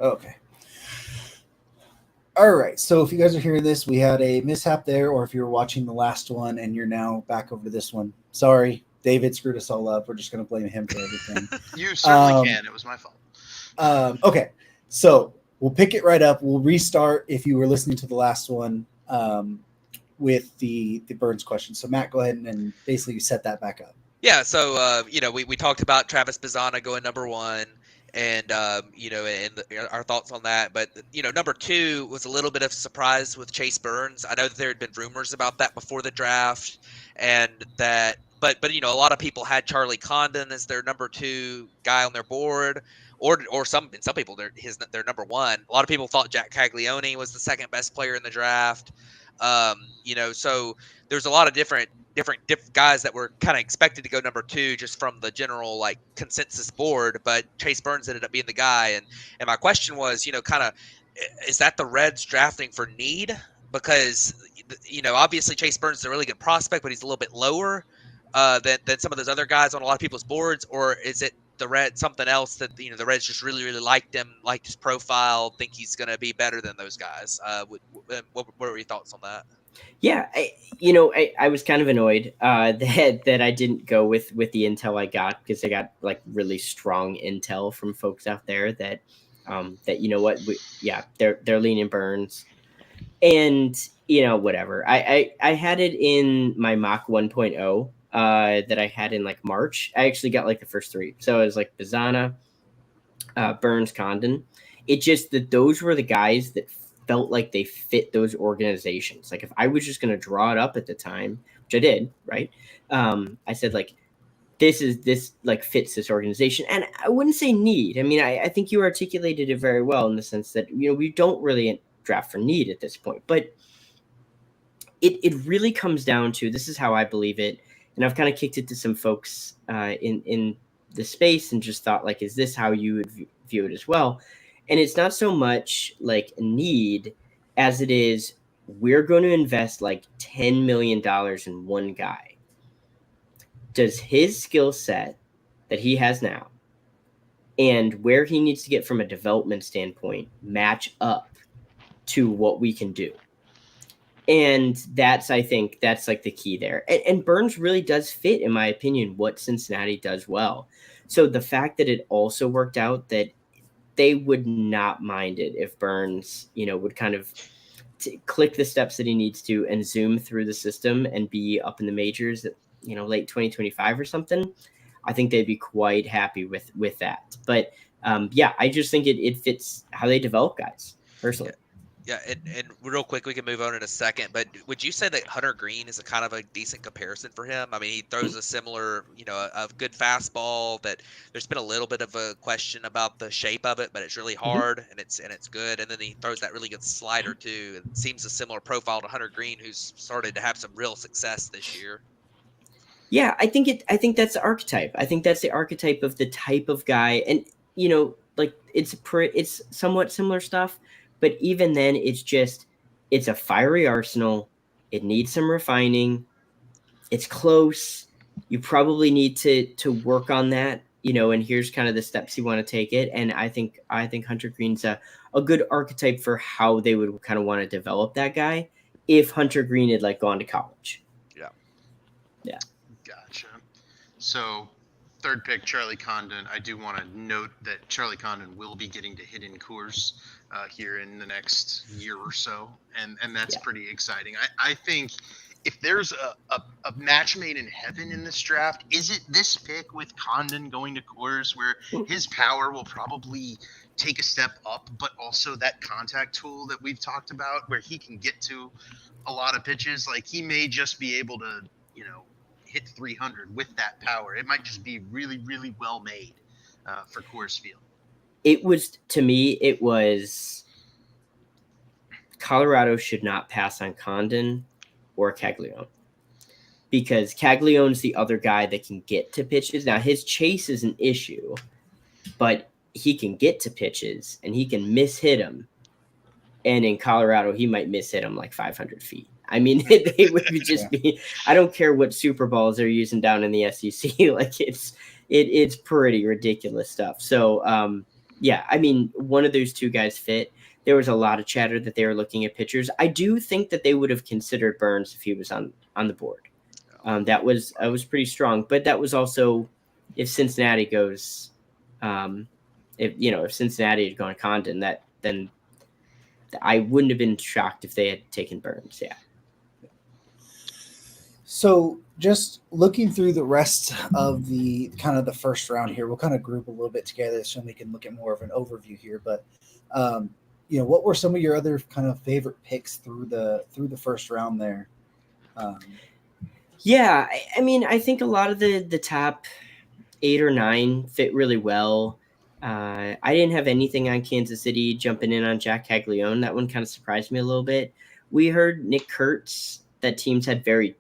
Okay. All right. So if you guys are hearing this, we had a mishap there, or if you're watching the last one and you're now back over to this one, sorry, David screwed us all up. We're just going to blame him for everything. You certainly can. It was my fault. Okay. So we'll pick it right up. We'll restart if you were listening to the last one with the Burns question. So Matt, go ahead and basically set that back up. Yeah. So, we talked about Travis Bazzana going number 1. And, our thoughts on that. But, number 2 was a little bit of a surprise with Chase Burns. I know that there had been rumors about that before the draft, and that, but a lot of people had Charlie Condon as their number 2 guy on their board, or some people, their number 1. A lot of people thought Jack Caglione was the second best player in the draft. So there's a lot of different guys that were kind of expected to go number 2 just from the general like consensus board, but Chase Burns ended up being the guy. And my question was, kind of, is that the Reds drafting for need? Because, obviously Chase Burns is a really good prospect, but he's a little bit lower than some of those other guys on a lot of people's boards. Or is it the Reds something else that, the Reds just really, really liked him, liked his profile, think he's going to be better than those guys? What were your thoughts on that? Yeah, I was kind of annoyed that I didn't go with the intel I got, because I got like really strong intel from folks out there that they're leaning Burns, and whatever. I had it in my mock 1.0 that I had in like March. I actually got like the first 3, so it was like Bazzana, Burns, Condon. It just that those were the guys that felt like they fit those organizations. Like if I was just going to draw it up at the time, which I did, right? I said like, this like fits this organization. And I wouldn't say need. I mean, I think you articulated it very well in the sense that, we don't really draft for need at this point, but it really comes down to, this is how I believe it. And I've kind of kicked it to some folks in the space and just thought like, is this how you would view it as well? And it's not so much like a need as it is, we're going to invest like $10 million in one guy. Does his skill set that he has now and where he needs to get from a development standpoint match up to what we can do? And I think that's like the key there. And Burns really does fit, in my opinion, what Cincinnati does well. So the fact that it also worked out that they would not mind it if Burns, would kind of click the steps that he needs to and zoom through the system and be up in the majors at, late 2025 or something. I think they'd be quite happy with that. But I just think it fits how they develop guys personally. Yeah, and real quick, we can move on in a second, but would you say that Hunter Green is a kind of a decent comparison for him? I mean, he throws a similar, a good fastball that there's been a little bit of a question about the shape of it, but it's really hard and it's good. And then he throws that really good slider too. It seems a similar profile to Hunter Green, who's started to have some real success this year. Yeah, I think that's the archetype. I think that's the archetype of the type of guy. And, like it's somewhat similar stuff. But even then, it's a fiery arsenal. It needs some refining. It's close. You probably need to work on that, and here's kind of the steps you want to take it. And I think Hunter Green's a good archetype for how they would kind of want to develop that guy if Hunter Green had like gone to college. Yeah. Gotcha. So third pick, Charlie Condon. I do want to note that Charlie Condon will be getting to hit in Coors here in the next year or so, and that's pretty exciting. I think if there's a match made in heaven in this draft, is it this pick with Condon going to Coors, where his power will probably take a step up, but also that contact tool that we've talked about, where he can get to a lot of pitches. Like he may just be able to, hit 300 with that power. It might just be really, really well made for Coors Field. To me, it was Colorado should not pass on Condon or Caglione, because Caglione's the other guy that can get to pitches. Now his chase is an issue, but he can get to pitches and he can mishit them. And in Colorado, he might mishit them like 500 feet. I mean, they would just be, I don't care what Super Balls they're using down in the SEC. Like it's pretty ridiculous stuff. So, yeah, I mean, one of those two guys fit. There was a lot of chatter that they were looking at pitchers. I do think that they would have considered Burns if he was on the board. That was pretty strong, but that was also if Cincinnati goes, if Cincinnati had gone Condon, then I wouldn't have been shocked if they had taken Burns. Yeah. So just looking through the rest of the kind of the first round here, we'll kind of group a little bit together so we can look at more of an overview here. But what were some of your other kind of favorite picks through the first round there? Yeah, I mean, I think a lot of the top 8 or 9 fit really well. I didn't have anything on Kansas City jumping in on Jack Caglione. That one kind of surprised me a little bit. We heard Nick Kurtz that teams had very,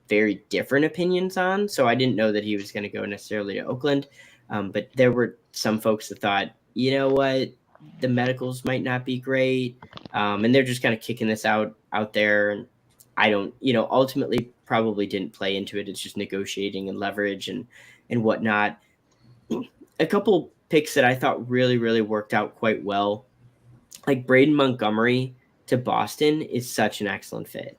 very different opinions on, so I didn't know that he was going to go necessarily to Oakland. But there were some folks that thought, you know what, the medicals might not be great, and they're just kind of kicking this out there. And I don't, ultimately probably didn't play into it. It's just negotiating and leverage and whatnot. A couple picks that I thought really, really worked out quite well, like Braden Montgomery to Boston is such an excellent fit.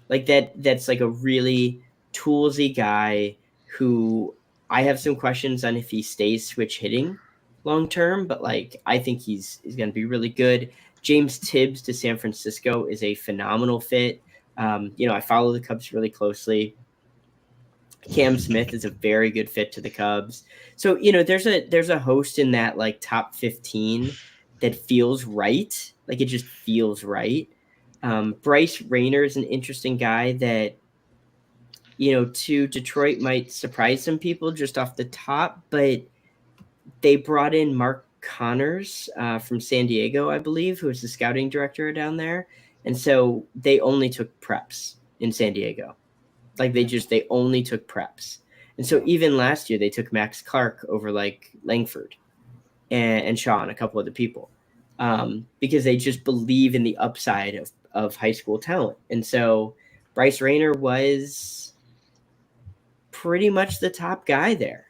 Like that's like a really toolsy guy who I have some questions on if he stays switch hitting long term, but like I think he's going to be really good. James Tibbs to San Francisco is a phenomenal fit. I follow the Cubs really closely. Cam Smith is a very good fit to the Cubs. So, there's a host in that like top 15 that feels right. Like it just feels right. Bryce Rayner is an interesting guy that, to Detroit might surprise some people just off the top, but they brought in Mark Connors from San Diego, I believe, who is the scouting director down there. And so they only took preps in San Diego. Like they only took preps. And so even last year they took Max Clark over like Langford and Shaw and a couple other people because they just believe in the upside of high school talent. And so Bryce Rayner was pretty much the top guy there,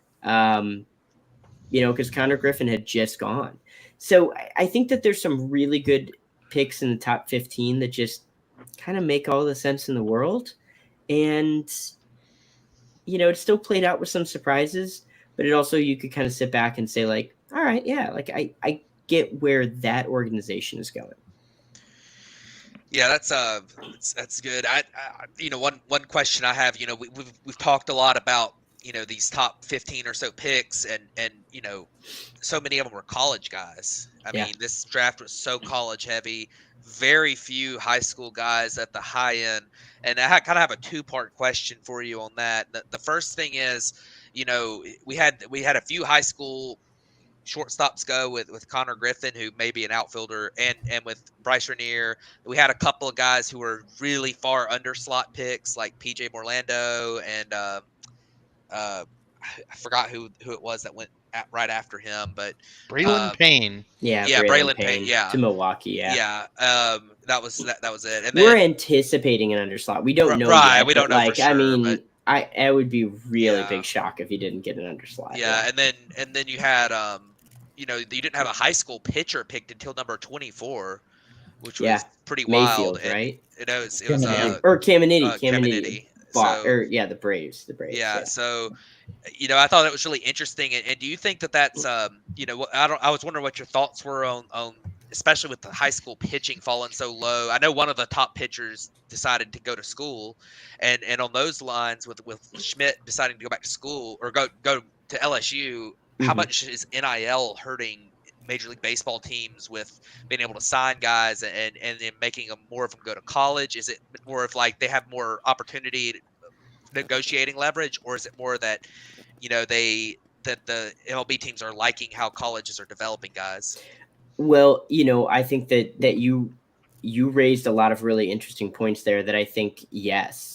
because Connor Griffin had just gone. So I think that there's some really good picks in the top 15 that just kind of make all the sense in the world. And, it still played out with some surprises, but it also, you could kind of sit back and say like, all right, yeah, like I get where that organization is going. Yeah, that's good. I one question I have, we've talked a lot about, these top 15 or so picks and so many of them were college guys. I mean, this draft was so college heavy, very few high school guys at the high end. And I kind of have a 2-part question for you on that. The first thing is, we had a few high school shortstops go with Connor Griffin, who may be an outfielder, and with Bryce Ranier. We had a couple of guys who were really far under slot picks, like PJ Morlando and I forgot who it was that went right after him, but Braylon Payne. Braylon Payne, to Milwaukee, that was it. And we're anticipating an underslot. We don't know yet. We don't know for sure. I mean, it would be really big shock if he didn't get an underslot. Yeah, and then you had you didn't have a high school pitcher picked until number 24, which was pretty Mayfield, wild. right? It was or Caminiti. Caminiti. The Braves. Yeah. So, I thought it was really interesting. And do you think that's, I was wondering what your thoughts were on, especially with the high school pitching falling so low. I know one of the top pitchers decided to go to school, and on those lines with Schmidt deciding to go back to school or go to LSU, how much is NIL hurting Major League Baseball teams with being able to sign guys and then making more of them go to college? Is it more of like they have more opportunity, negotiating leverage, or is it more that that the MLB teams are liking how colleges are developing guys? Well, I think that you raised a lot of really interesting points there that I think yes.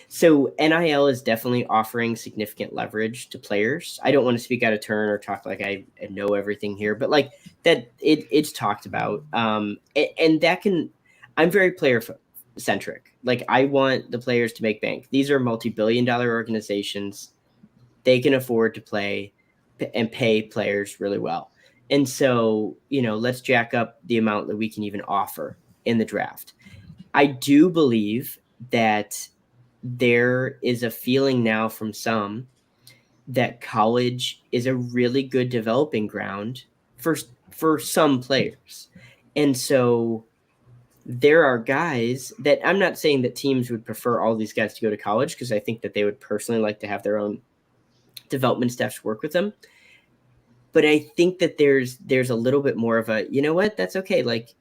So NIL is definitely offering significant leverage to players. I don't want to speak out of turn or talk like I know everything here, but like that it's talked about. And that I'm very player centric. Like I want the players to make bank. These are multi-billion-dollar organizations. They can afford to play and pay players really well. And so, let's jack up the amount that we can even offer in the draft. I do believe that there is a feeling now from some that college is a really good developing ground for some players. And so there are guys that I'm not saying that teams would prefer all these guys to go to college, because I think that they would personally like to have their own development staffs work with them. But I think that there's a little bit more of a, that's okay. Like,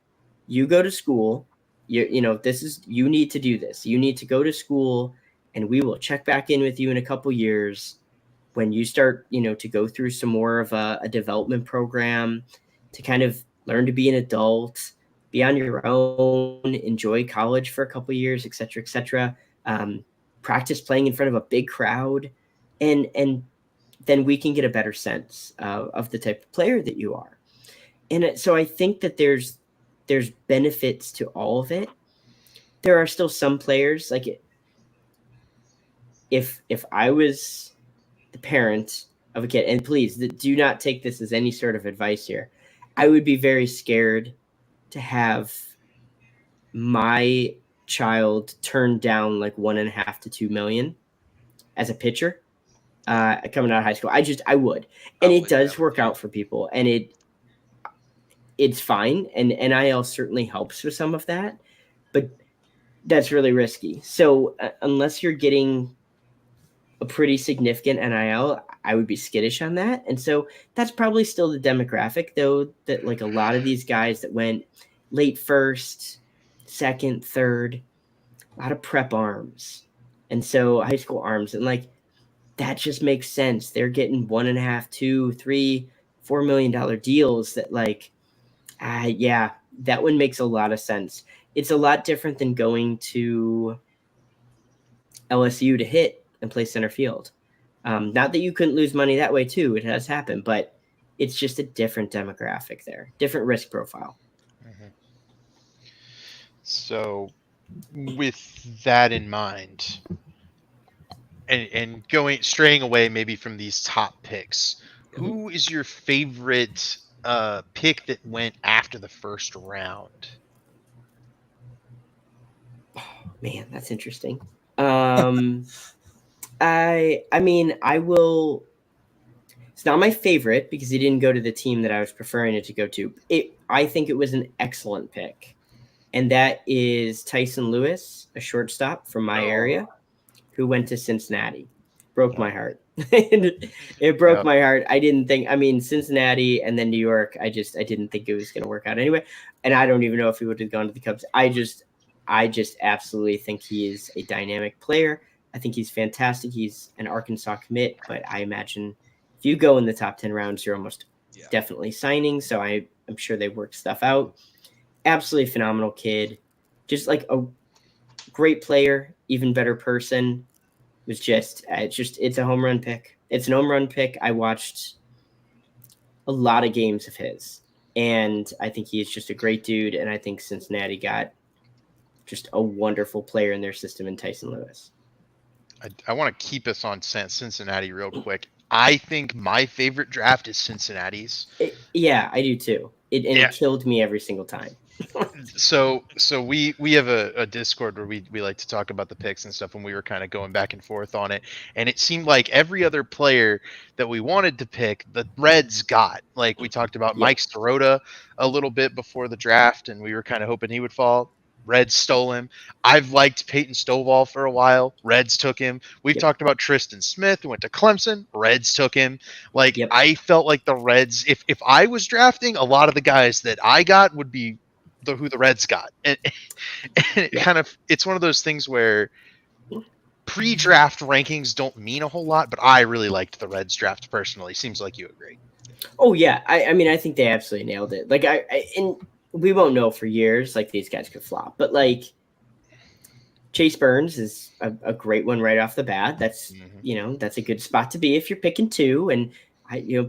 you go to school, you need to do this. You need to go to school, and we will check back in with you in a couple years when you start, to go through some more of a development program to kind of learn to be an adult, be on your own, enjoy college for a couple years, et cetera, et cetera. Practice playing in front of a big crowd, and then we can get a better sense of the type of player that you are. And so I think that there's benefits to all of it. There are still some players, like, if I was the parent of a kid, and please do not take this as any sort of advice here, I would be very scared to have my child turn down like 1.5 to 2 million as a pitcher coming out of high school. I would. And it does work out for people, and it's fine. And NIL certainly helps with some of that, but that's really risky. So unless you're getting a pretty significant NIL, I would be skittish on that. And so that's probably still the demographic, though, that like a lot of these guys that went late first, second, third, a lot of prep arms. And so high school arms, and like, that just makes sense. They're getting 1.5, 2, 3, $4 million deals that, like, yeah, that one makes a lot of sense. It's a lot different than going to LSU to hit and play center field. Not that you couldn't lose money that way too. It has happened, but it's just a different demographic there, different risk profile. Mm-hmm. So with that in mind, and straying away maybe from these top picks, who is your favorite pick that went after the first round? Oh, man, that's interesting. I mean, I will. It's not my favorite because he didn't go to the team that I was preferring it to go to. I think it was an excellent pick, and that is Tyson Lewis, a shortstop from my area, who went to Cincinnati. Broke my heart. It broke my heart. I didn't think. I mean, Cincinnati and then New York. I didn't think it was going to work out anyway. And I don't even know if he would have gone to the Cubs. I just absolutely think he is a dynamic player. I think he's fantastic. He's an Arkansas commit, but I imagine if you go in the top 10 rounds, you're almost definitely signing. So I'm sure they work stuff out. Absolutely phenomenal kid. Just like a great player, even better person. It was it's a home run pick. It's an home run pick. I watched a lot of games of his, and I think he is just a great dude. And I think Cincinnati got just a wonderful player in their system in Tyson Lewis. I want to keep us on Cincinnati real quick. I think my favorite draft is Cincinnati's. Yeah, I do too. It killed me every single time. So we have a Discord where we like to talk about the picks and stuff, and we were kind of going back and forth on it, and it seemed like every other player that we wanted to pick, the Reds got. Like, we talked about Mike Sirota a little bit before the draft, and we were kind of hoping he would fall. Reds stole him. I've liked Peyton Stovall for a while. Reds took him. We've talked about Tristan Smith, who went to Clemson. Reds took him. Like, I felt like the Reds, if I was drafting, a lot of the guys that I got would be who the Reds got. And it's one of those things where pre-draft rankings don't mean a whole lot, but I really liked the Reds draft personally. Seems like you agree. Oh yeah. I mean, I think they absolutely nailed it. Like, and we won't know for years, like, these guys could flop, but like, Chase Burns is a great one right off the bat. That's, that's a good spot to be if you're picking two. And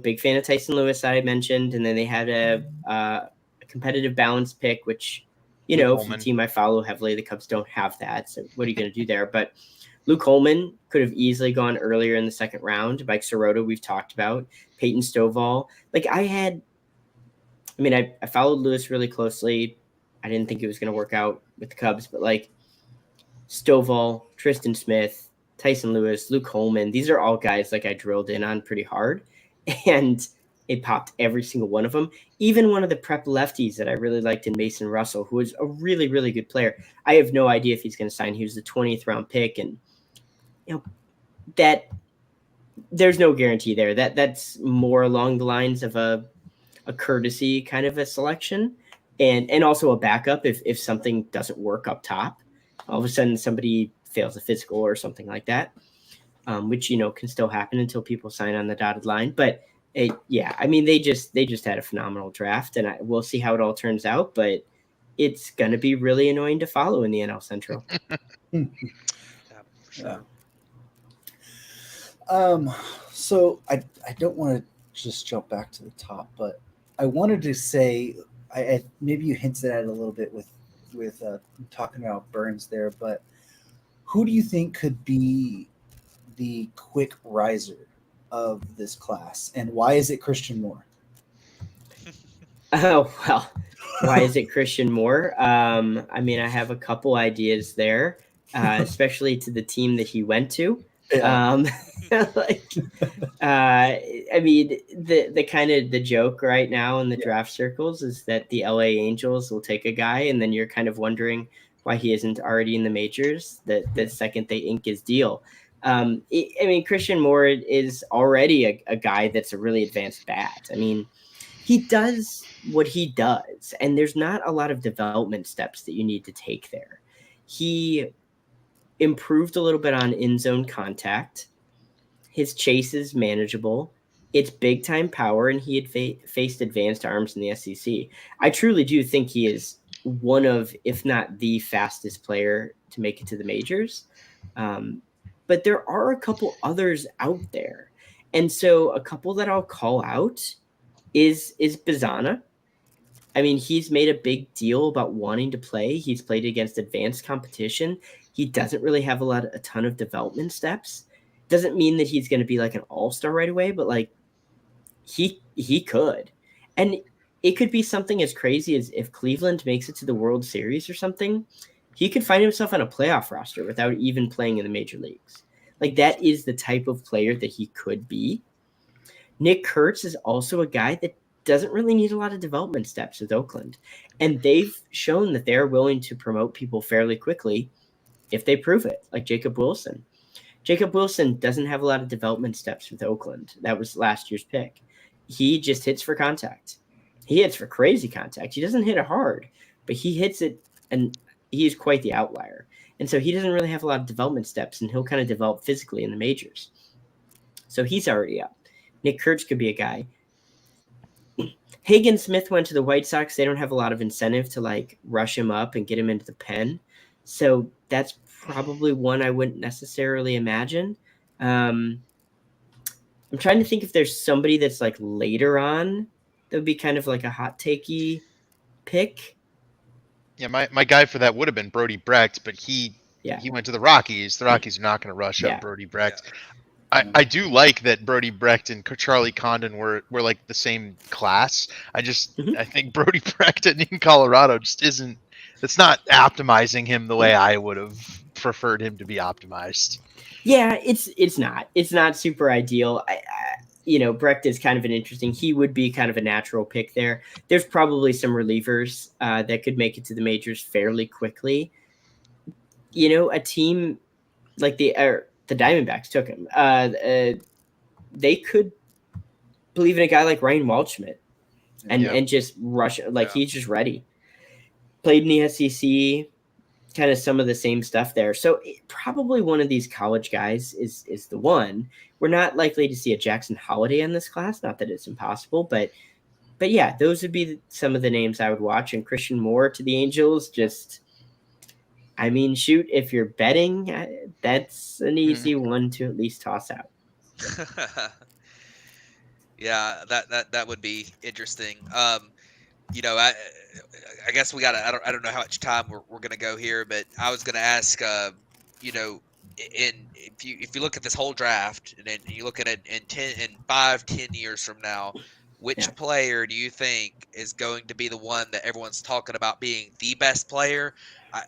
big fan of Tyson Lewis, I mentioned. And then they had a competitive balance pick, which, for the team I follow heavily, the Cubs don't have that. So what are you going to do there? But Luke Holman could have easily gone earlier in the second round. Mike Sirota, we've talked about. Peyton Stovall. Like, I had I mean, I followed Lewis really closely. I didn't think it was going to work out with the Cubs, but like Stovall, Tristan Smith, Tyson Lewis, Luke Holman, these are all guys like I drilled in on pretty hard, and it popped every single one of them. Even one of the prep lefties that I really liked in Mason Russell, who was a really, really good player. I have no idea if he's going to sign. He was the 20th round pick, and that there's no guarantee there. That's more along the lines of a courtesy kind of a selection, and also a backup if something doesn't work up top. All of a sudden somebody fails a physical or something like that, which can still happen until people sign on the dotted line. But I mean they just had a phenomenal draft, and we'll see how it all turns out. But it's going to be really annoying to follow in the NL Central. Yeah, for sure. Yeah. So I don't want to just jump back to the top, but I wanted to say, I maybe you hinted at it a little bit with talking about Burns there, but who do you think could be the quick riser of this class, and why is it Christian Moore? Oh, well, why is it Christian Moore? I mean, I have a couple ideas there, especially to the team that he went to. Yeah. I mean, the kind of the joke right now in the draft circles is that the LA Angels will take a guy, and then you're kind of wondering why he isn't already in the majors the second they ink his deal. I mean, Christian Moore is already a guy that's a really advanced bat. I mean, he does what he does, and there's not a lot of development steps that you need to take there. He improved a little bit on in-zone contact. His chase is manageable. It's big-time power, and he had faced advanced arms in the SEC. I truly do think he is one of, if not the fastest player to make it to the majors. But there are a couple others out there. And so a couple that I'll call out is Bizana. I mean, he's made a big deal about wanting to play. He's played against advanced competition. He doesn't really have a ton of development steps. Doesn't mean that he's going to be like an all-star right away, but like he could. And it could be something as crazy as if Cleveland makes it to the World Series or something, he could find himself on a playoff roster without even playing in the major leagues. Like that is the type of player that he could be. Nick Kurtz is also a guy that doesn't really need a lot of development steps with Oakland. And they've shown that they're willing to promote people fairly quickly if they prove it, like Jacob Wilson. Jacob Wilson doesn't have a lot of development steps with Oakland. That was last year's pick. He just hits for contact. He hits for crazy contact. He doesn't hit it hard, but he hits it, and he is quite the outlier. And so he doesn't really have a lot of development steps, and he'll kind of develop physically in the majors. So he's already up. Nick Kurtz could be a guy. Hagen Smith went to the White Sox. They don't have a lot of incentive to like rush him up and get him into the pen. So that's probably one I wouldn't necessarily imagine. I'm trying to think if there's somebody that's like later on that would be kind of like a hot takey pick. Yeah, my guy for that would have been Brody Brecht, but he went to the Rockies. The Rockies are not going to rush up Brody Brecht. Yeah. I do like that Brody Brecht and Charlie Condon were like the same class. I think Brody Brecht in Colorado just isn't. It's not optimizing him the way I would have preferred him to be optimized. Yeah, it's not super ideal. Brecht is kind of an interesting. He would be kind of a natural pick there. There's probably some relievers that could make it to the majors fairly quickly. A team like the Diamondbacks took him. They could believe in a guy like Ryan Waldschmidt and just rush. He's just ready. Played in the SEC, kind of some of the same stuff there. So probably one of these college guys is the one. We're not likely to see a Jackson Holiday in this class. Not that it's impossible, but yeah, those would be some of the names I would watch. And Christian Moore to the Angels, I mean, shoot, if you're betting, that's an easy one to at least toss out. Yeah, that would be interesting. I guess we gotta. I don't know how much time we're gonna go here, but I was gonna ask. If you look at this whole draft and then you look at it in 10 years from now, Which Yeah. player do you think is going to be the one that everyone's talking about being the best player?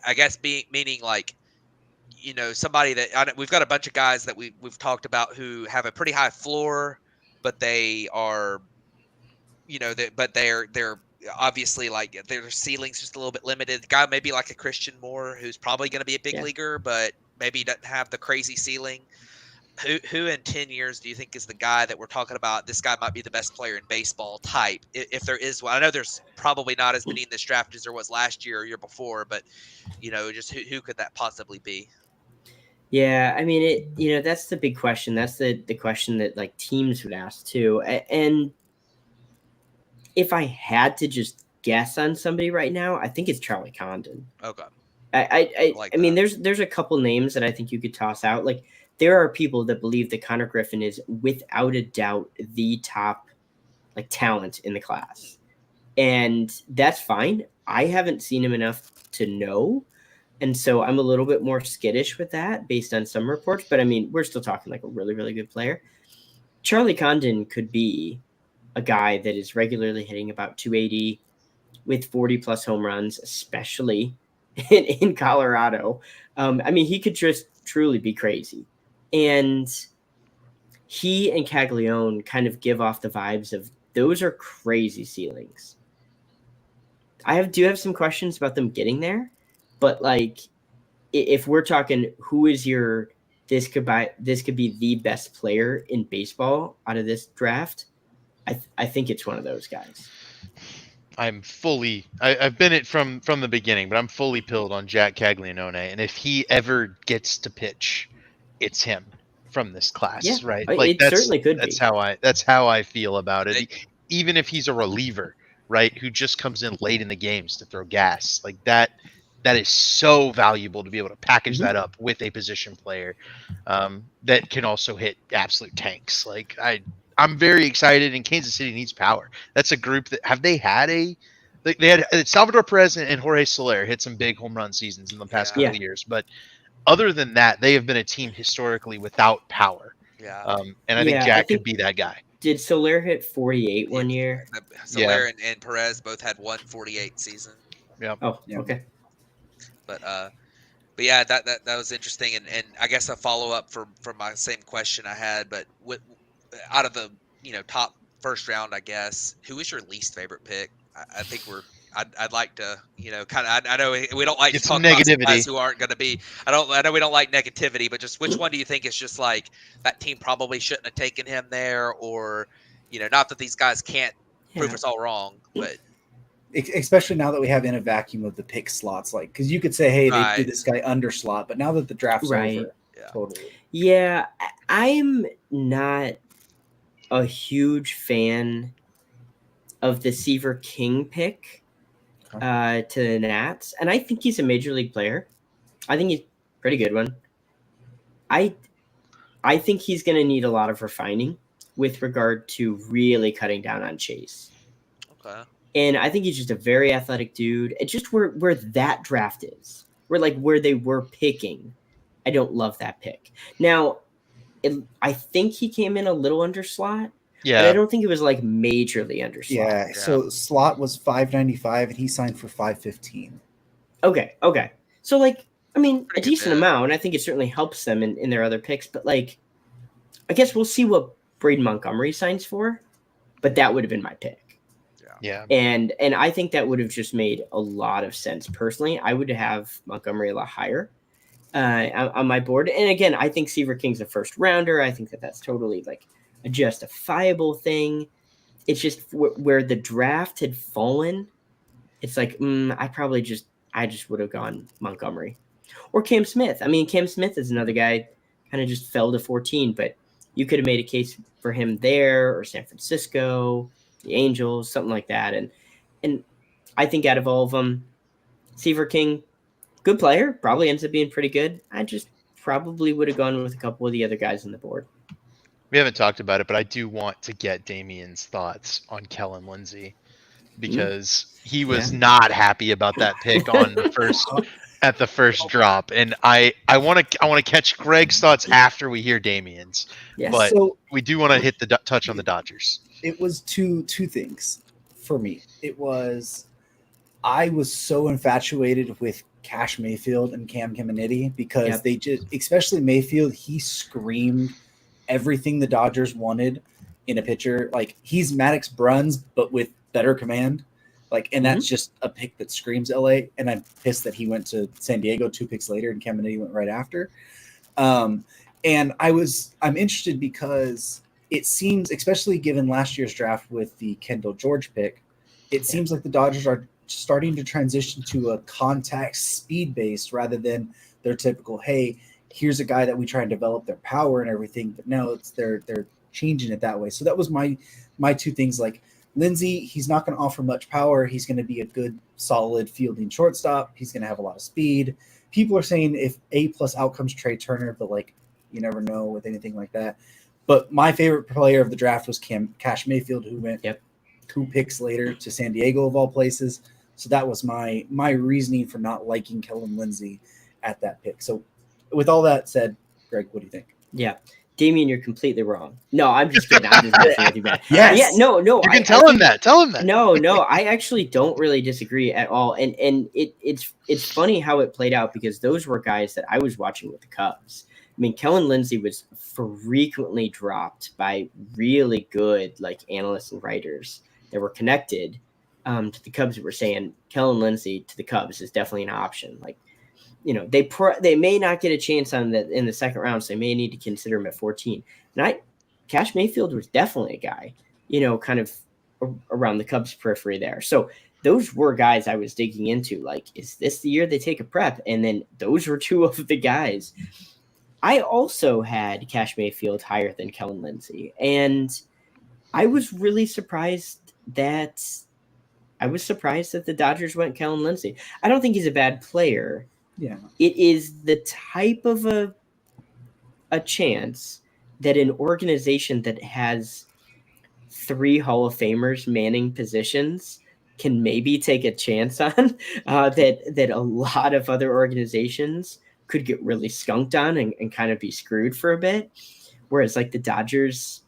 I guess meaning like, somebody that we've got a bunch of guys that we've talked about who have a pretty high floor, but they are, but they're obviously like their ceiling's just a little bit limited. The guy maybe like a Christian Moore, who's probably going to be a big Yeah. leaguer, but maybe doesn't have the crazy ceiling. Who in 10 years do you think is the guy that we're talking about? This guy might be the best player in baseball type, if there is one. I know there's probably not as many in this draft as there was last year or year before, but just who could that possibly be? Yeah, I mean, that's the big question. That's the question that like teams would ask too. And if I had to just guess on somebody right now, I think it's Charlie Condon. Okay, I mean, there's a couple names that I think you could toss out. Like there are people that believe that Connor Griffin is without a doubt the top like talent in the class, and that's fine. I haven't seen him enough to know. And so I'm a little bit more skittish with that based on some reports. But I mean, we're still talking like a really, really good player. Charlie Condon could be a guy that is regularly hitting about 280 with 40 plus home runs, especially in Colorado. I mean, he could just truly be crazy. And he and Caglione kind of give off the vibes of those are crazy ceilings. I do have some questions about them getting there. But like, if we're talking, who is this could be the best player in baseball out of this draft, I think it's one of those guys. I've been it from the beginning, but I'm fully pilled on Jack Caglianone, and if he ever gets to pitch, it's him from this class, Yeah, right? Like it certainly could that's be. that's how I feel about it. Even if he's a reliever, right, who just comes in late in the games to throw gas, like that is so valuable to be able to package that up with a position player that can also hit absolute tanks. Like I'm very excited, and Kansas City needs power. That's a group that they had Salvador Perez and Jorge Soler hit some big home run seasons in the past couple of years, but other than that, they have been a team historically without power. Yeah. And I think Jack could be that guy. Did Soler hit 48 one year? Soler and Perez both had 148 season. Yeah. Oh, okay. But yeah, that was interesting, and I guess a follow up from my same question I had. But out of the top first round, I guess, who is your least favorite pick? I think I'd like to kind of I know we don't like to talk about guys who aren't going to be. I know we don't like negativity, but just which one do you think is just like that team probably shouldn't have taken him there, or not that these guys can't prove us all wrong, but. Especially now that we have in a vacuum of the pick slots, like because you could say, hey, they did this guy under slot, but now that the draft's over, totally. Yeah, I'm not a huge fan of the Seaver King pick to the Nats, and I think he's a major league player. I think he's a pretty good one. I think he's going to need a lot of refining with regard to really cutting down on Chase. Okay. And I think he's just a very athletic dude. It's just where that draft is. Where they were picking. I don't love that pick. Now, I think he came in a little under slot. Yeah. But I don't think it was like majorly under slot. Yeah. So slot was $5.95 and he signed for $5.15. Okay. So like, I mean, a decent amount. I think it certainly helps them in their other picks. But like, I guess we'll see what Braden Montgomery signs for. But that would have been my pick. Yeah. And I think that would have just made a lot of sense. Personally, I would have Montgomery a lot higher on my board. And again, I think Seaver King's a first rounder. I think that's totally like a justifiable thing. It's just where the draft had fallen. It's like, I just would have gone Montgomery or Cam Smith. I mean, Cam Smith is another guy kind of just fell to 14, but you could have made a case for him there or San Francisco, the Angels, something like that. And I think out of all of them, Seaver King, good player, probably ends up being pretty good. I just probably would have gone with a couple of the other guys on the board. We haven't talked about it, but I do want to get Damien's thoughts on Kellen Lindsay because he was not happy about that pick on the first at the first drop, and I want to catch Greg's thoughts after we hear Damien's, Yes. but So we do want to hit the touch on the Dodgers. it was two things for me. It was I was so infatuated with Cash Mayfield and Cam Caminiti because Yep. they just, especially Mayfield, he screamed everything the Dodgers wanted in a pitcher. Like he's Maddox Bruns, but with better command. Like, and that's just a pick that screams LA. And I'm pissed that he went to San Diego 2 picks later and Caminiti went right after. And I'm interested because it seems, especially given last year's draft with the Kendall George pick, it seems like the Dodgers are starting to transition to a contact speed based rather than their typical, hey, here's a guy that we try and develop their power and everything. But now it's they're changing it that way. So that was my two things. Like Lindsey, he's not going to offer much power. He's going to be a good, solid fielding shortstop. He's going to have a lot of speed. People are saying if A+ outcomes Trey Turner, but like you never know with anything like that. But my favorite player of the draft was Cash Mayfield, who went 2 picks later to San Diego of all places. So that was my reasoning for not liking Kellen Lindsey at that pick. So with all that said, Greg, what do you think? Yeah. Damien, you're completely wrong. No, I'm just kidding. I'm just messing with you, man. Yes. Yeah, no. You can tell him that. Tell him that. No, I actually don't really disagree at all. And it's funny how it played out because those were guys that I was watching with the Cubs. I mean, Kellen Lindsey was frequently dropped by really good like analysts and writers that were connected to the Cubs that were saying Kellen Lindsey to the Cubs is definitely an option. Like, you know, they may not get a chance on that in the second round, so they may need to consider him at 14. And Cash Mayfield was definitely a guy, you know, kind of around the Cubs periphery there. So those were guys I was digging into. Like, is this the year they take a prep? And then those were 2 of the guys. I also had Cash Mayfield higher than Kellen Lindsey, and I was really surprised that the Dodgers went Kellen Lindsey. I don't think he's a bad player. Yeah. It is the type of a chance that an organization that has 3 Hall of Famers manning positions can maybe take a chance on that a lot of other organizations could get really skunked on and kind of be screwed for a bit. Whereas like the Dodgers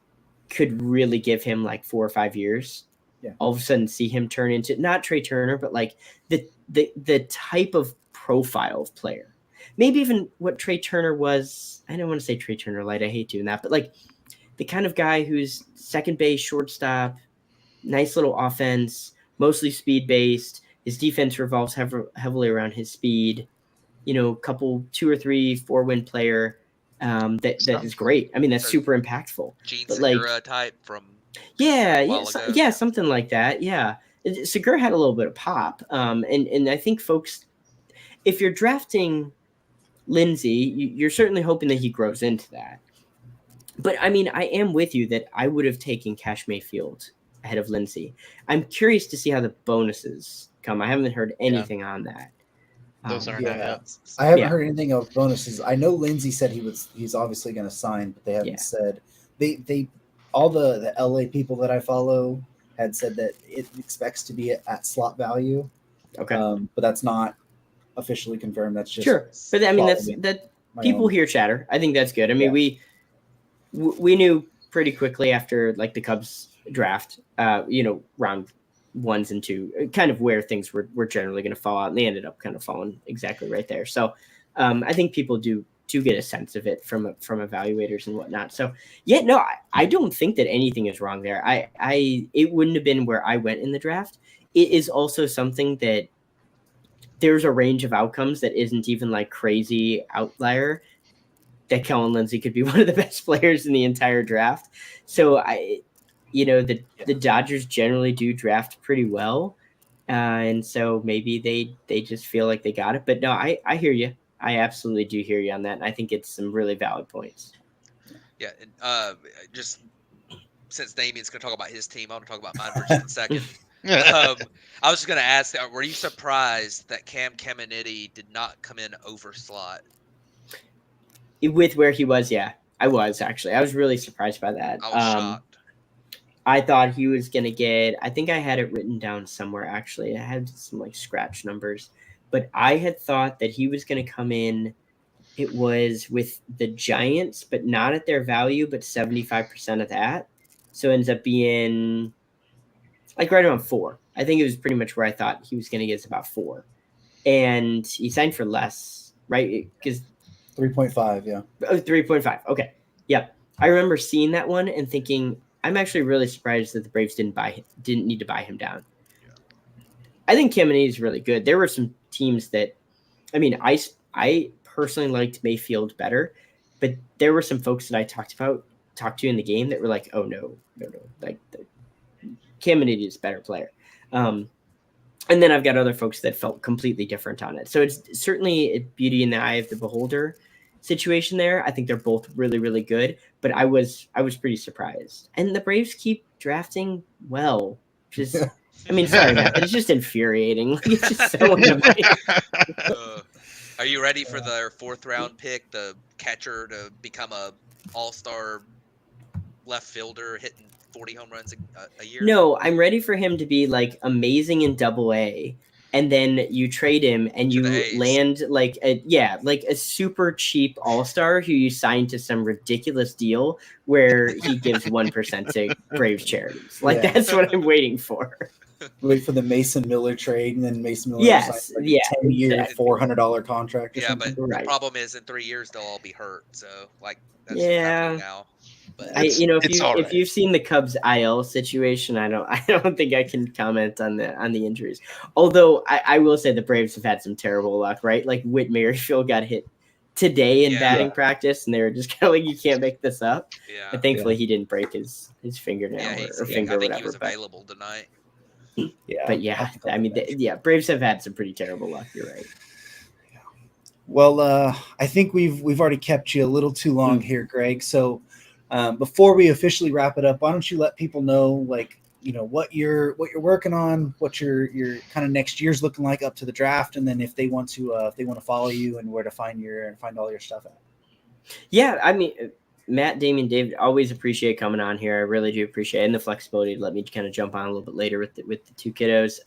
could really give him like 4 or 5 years. Yeah. All of a sudden see him turn into not Trey Turner, but like the type of profile of player. Maybe even what Trey Turner was. I don't want to say Trey Turner light. I hate doing that, but like the kind of guy who's second base, shortstop, nice little offense, mostly speed based. His defense revolves heavily around his speed. You know, couple 2 or 3 4-win player that is great. I mean, that's super impactful. Gene But, Segura type from something like that. Yeah, Segura had a little bit of pop, and I think folks, if you're drafting Lindsey, you're certainly hoping that he grows into that. But I mean, I am with you that I would have taken Cash Mayfield ahead of Lindsey. I'm curious to see how the bonuses come. I haven't heard anything on that. Those aren't yeah. out. I haven't heard anything of bonuses. I know Lindsey said he's obviously going to sign, but they haven't said they all the LA people that I follow had said that it expects to be at slot value. Okay. But that's not officially confirmed. That's just sure. But I mean, that people hear chatter. I think that's good. I mean, we knew pretty quickly after like the Cubs draft, round 1s and 2, kind of where things were generally going to fall out, and they ended up kind of falling exactly right there. So I think people do get a sense of it from evaluators and whatnot. So I don't think that anything is wrong there. It wouldn't have been where I went in the draft. It is also something that there's a range of outcomes that isn't even like crazy outlier that Kellen Lindsey could be one of the best players in the entire draft. So the Dodgers generally do draft pretty well. And so maybe they just feel like they got it. But no, I hear you. I absolutely do hear you on that. And I think it's some really valid points. Yeah. And just since Damien's going to talk about his team, I want to talk about mine for just a second. I was just going to ask, were you surprised that Cam Caminiti did not come in over slot? With where he was, yeah. I was actually. I was really surprised by that. I was shocked. I thought he was going to get – I think I had it written down somewhere, actually. I had some, like, scratch numbers. but I had thought that he was going to come in. It was with the Giants, but not at their value, but 75% of that. So it ends up being like right around 4. I think it was pretty much where I thought he was going to get, about 4. And he signed for less, right? Because 3.5, yeah. 3.5. Okay. Yep. I remember seeing that one and thinking, I'm actually really surprised that the Braves didn't need to buy him down. Yeah. I think Caminiti is really good. There were some teams that, I mean, I personally liked Mayfield better, but there were some folks that I talked to in the game that were like, oh no, like Caminiti is a better player. And then I've got other folks that felt completely different on it. So it's certainly a beauty in the eye of the beholder situation there. I think they're both really, really good, but I was pretty surprised. And the Braves keep drafting well. Just, I mean, sorry, Matt, but it's just infuriating. Like, it's just so annoying. Are you ready for their 4th round pick, the catcher, to become a all-star left fielder hitting 40 home runs a year? No, I'm ready for him to be like amazing in Double-A, and then you trade him and To you the A's. land like a super cheap all-star who you sign to some ridiculous deal where he gives 1% to Braves charities. Like Yeah. that's what I'm waiting for. Wait for the Mason Miller trade, and then Mason Miller Yes, signs like yeah, a 10-year, exactly. $400 contract. Or Yeah, something. but Right. the problem is in 3 years they'll all be hurt. So that's what's Yeah. happening now. But If all right. you've seen the Cubs IL situation, I don't think I can comment on the injuries. Although I will say the Braves have had some terrible luck, right? Like Whit Merrifield got hit today in Yeah. batting practice, and they were just kind of like, you can't make this up. yeah, But thankfully, he didn't break his fingernail yeah, or finger I or think whatever. he was but, available tonight. Yeah. but yeah, I mean, Braves have had some pretty terrible luck. You're right. Well, I think we've already kept you a little too long here, Greg. So before we officially wrap it up, why don't you let people know, like, what you're working on, what your kind of next year's looking like up to the draft, and then if they want to follow you and where to find all your stuff at. Yeah, I mean, Matt, Damien, David, always appreciate coming on here. I really do appreciate it, and the flexibility to let me kind of jump on a little bit later with the 2 kiddos.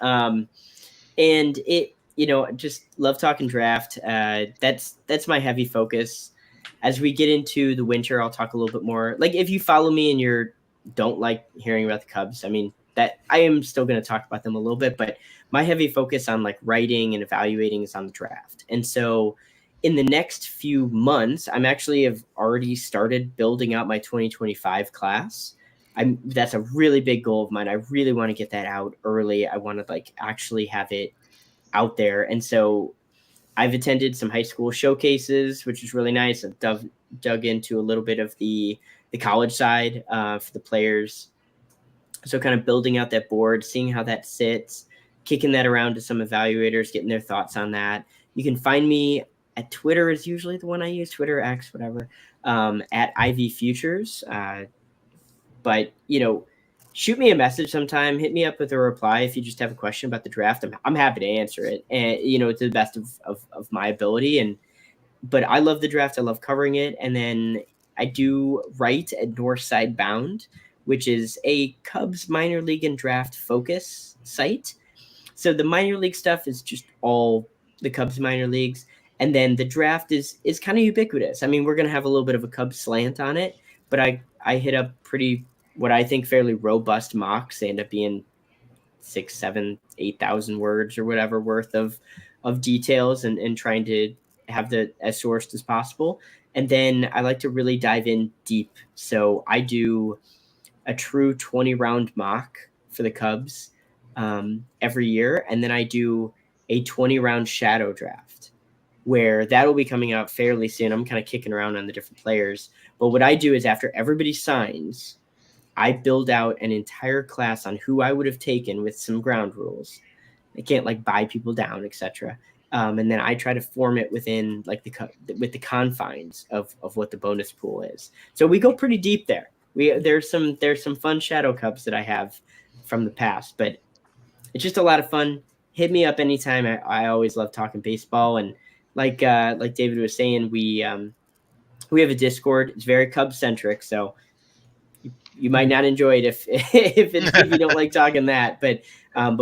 And it, just love talking draft. That's my heavy focus. As we get into the winter, I'll talk a little bit more. Like if you follow me and you don't like hearing about the Cubs, I mean, that I am still going to talk about them a little bit, but my heavy focus on like writing and evaluating is on the draft. And so in the next few months, I'm actually have already started building out my 2025 class. That's a really big goal of mine. I really want to get that out early. I want to like actually have it out there. And so I've attended some high school showcases, which is really nice. I've dug into a little bit of the college side for the players. So kind of building out that board, seeing how that sits, kicking that around to some evaluators, getting their thoughts on that. You can find me at Twitter is usually the one I use, Twitter, X, whatever, at IV Futures. But, shoot me a message sometime, hit me up with a reply if you just have a question about the draft. I'm happy to answer it, and to the best of my ability. But I love the draft. I love covering it. And then I do write at Northside Bound, which is a Cubs minor league and draft focus site. So the minor league stuff is just all the Cubs minor leagues. And then the draft is kind of ubiquitous. I mean, we're going to have a little bit of a Cubs slant on it, but I hit up what I think fairly robust mocks. They end up being 6,000, 7,000, 8,000 words or whatever worth of details and trying to have the as sourced as possible. And then I like to really dive in deep. So I do a true 20 round mock for the Cubs every year. And then I do a 20 round shadow draft where that will be coming out fairly soon. I'm kind of kicking around on the different players. But what I do is after everybody signs, I build out an entire class on who I would have taken with some ground rules. I can't like buy people down, etc. And then I try to form it within like with the confines of what the bonus pool is. So we go pretty deep there. There's some fun shadow Cubs that I have from the past, but it's just a lot of fun. Hit me up anytime. I always love talking baseball, and like David was saying, we have a Discord. It's very Cubs centric, so you might not enjoy it if you don't like talking that, but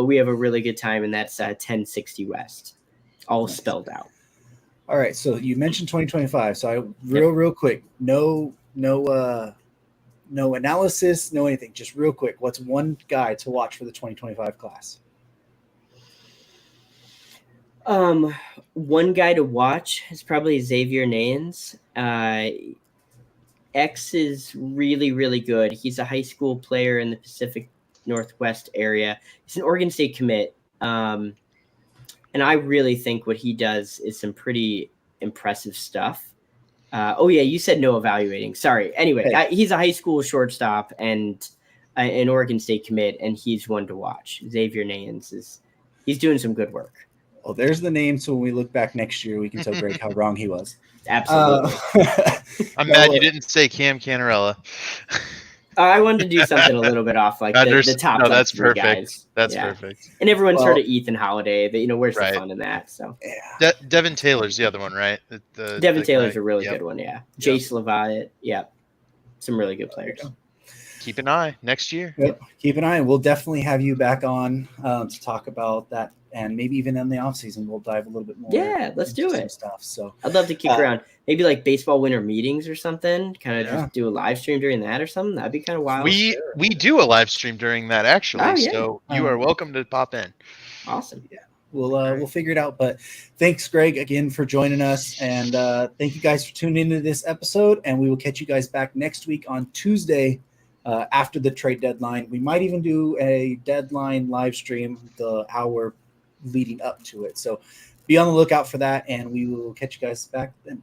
we have a really good time, and that's 1060 West. all Nice. spelled out. All right, so you mentioned 2025. So real quick, no analysis, no anything. Just real quick, what's one guy to watch for the 2025 class? One guy to watch is probably Xavier Nayens. X is really, really good. He's a high school player in the Pacific Northwest area. He's an Oregon State commit. And I really think what he does is some pretty impressive stuff. Oh, yeah, you said no evaluating. Sorry. Anyway, Hey. He's a high school shortstop and an Oregon State commit, and he's one to watch. Xavier Nayens he's doing some good work. Well, there's the name. So when we look back next year, we can tell Greg how wrong he was. Absolutely. I'm mad you didn't say Cam Canarella. I wanted to do something a little bit off, like the top. No, like, that's three perfect. Guys. That's Yeah. perfect. And everyone's heard of Ethan Holiday, but where's Right. the fun in that? So Yeah. Devin Taylor's the other one, right? Devin Taylor's a really Yep. good one. Yeah. Jace Levitt. Yeah. Some really good players. Keep an eye next year. Yep. Keep an eye. We'll definitely have you back on to talk about that. And maybe even in the off season, we'll dive a little bit more. Yeah, let's do some it. Stuff. So I'd love to kick around. Maybe like baseball winter meetings or something. Kind of Yeah. just do a live stream during that or something. That'd be kind of wild. We do a live stream during that actually, Oh, yeah. so you are welcome to pop in. Awesome. we'll figure it out. But thanks, Greg, again for joining us, and thank you guys for tuning into this episode. And we will catch you guys back next week on Tuesday after the trade deadline. We might even do a deadline live stream the hour leading up to it. So be on the lookout for that, and we will catch you guys back then.